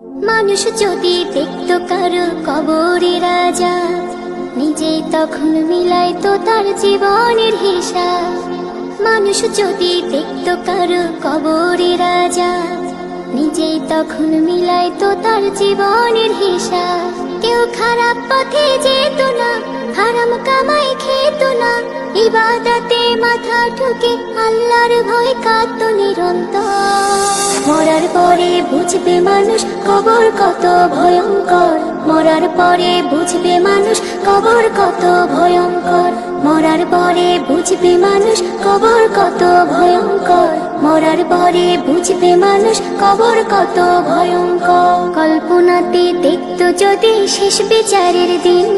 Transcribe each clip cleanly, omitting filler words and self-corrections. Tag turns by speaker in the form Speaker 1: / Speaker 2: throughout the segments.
Speaker 1: মানুষ যদি দেখতো কারো কবরের আজাব, নিজেই তখন মিলাইতো তার জীবনের হিসাব। মানুষ যদি দেখতো কারো কবরের আজাব, নিজেই তখন মিলাইতো তার জীবনের হিসাব। কেউ খারাপ পথে যেত না, হারাম কামাই খেত না, ইবাদতে মাথা ঠুকে আল্লাহর ভয় কাঁদত নিরন্তর। মরার পরে বুঝবে মানুষ কবর কত ভয়ঙ্কর, মরার পরে বুঝবে মানুষ কবর কত ভয়ঙ্কর, মরার পরে বুঝবে মানুষ কবর কত ভয়ঙ্কর, মরার পরে বুঝবে মানুষ কবর কত ভয়ঙ্কর। কল্পনাতে দেখতো যদি শেষ বিচারের দিন,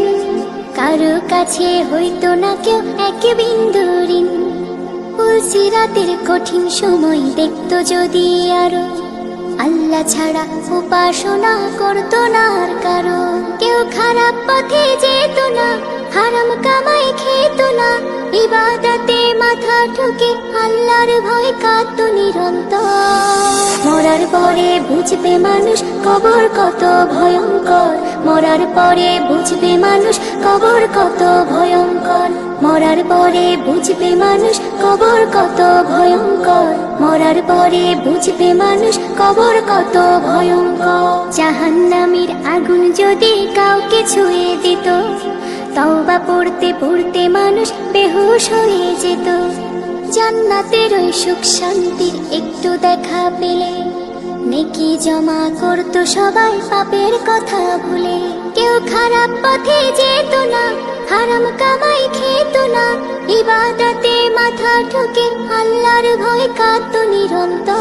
Speaker 1: কারো কাছে হইতো না কেউ এক বিন্দু ঋণ। পুলসিরাতের কঠিন সময় দেখতো যদি আরো, আল্লাহ ছাড়া উপাসনা করতো না আর কারো। কেউ খারাপ পথে যেত না, হারাম কামাই খেত না, ইবাদতে মাথা ঠুকে আল্লাহর ভয় কাঁদত নিরন্তর। মরার পরে বুঝবে মানুষ কবর কত ভয়ঙ্কর, মরার পরে বুঝবে মানুষ কবর কত ভয়ঙ্কর, মরার পরে বুঝবে মানুষ কবর কত ভয়ঙ্কর, মরার পরে বুঝবে মানুষ কবর কত ভয়ঙ্কর। জাহান্নামের আগুন যদি কাউকে ছুঁয়ে দিত, তওবা পড়তে পড়তে মানুষ বেহুশ হয়ে যেত। জান্নাতের ওই সুখ শান্তির একটু দেখা পেলে, নেকি জমা করতো সবাই পাপের কথা ভুলে। কেউ খারাপ পথে যেত না, হারাম কামাই খেত না, ইবাদতে মাথা ঠুকে আল্লাহর ভয় কাঁদত নিরন্তর।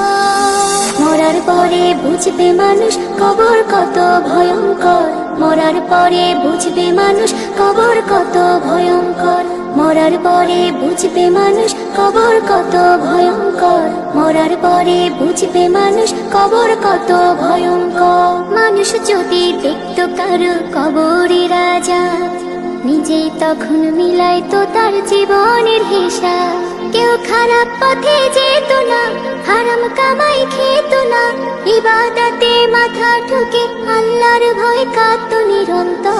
Speaker 1: মরার পরে বুঝবে মানুষ কবর কত ভয়ঙ্কর, মরার পরে বুঝবে মানুষ কবর কত ভয়ঙ্কর, মরার পরে বুঝবে মানুষ কবর কত ভয়ঙ্কর, মরার পরে বুঝবে মানুষ কবর কত ভয়ঙ্কর। মানুষ যদি দেখতো কারো কবরের আজাব, নিজেই তখন মিলাইতো তার জীবনের হিসাব। কেউ খারাপ পথে যেত না, হারাম কামাই খেত না, ইবাদতে মাথা ঠুকে আল্লাহর ভয় কাঁদত নিরন্তর।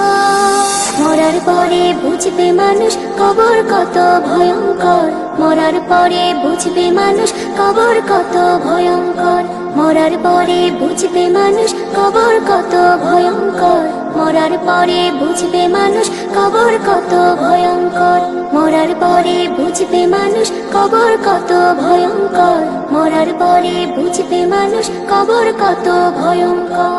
Speaker 1: মরার পরে বুঝবে মানুষ কবর কত ভয়ঙ্কর, মরার পরে বুঝবে মানুষ কবর কত ভয়ঙ্কর, মরার পরে বুঝবে মানুষ কবর কত ভয়ঙ্কর, মরার পরে বুঝবে মানুষ কবর কত ভয়ঙ্কর, মরার পরে বুঝবে মানুষ কবর কত ভয়ঙ্কর, মরার পরে বুঝবে মানুষ কবর কত ভয়ঙ্কর।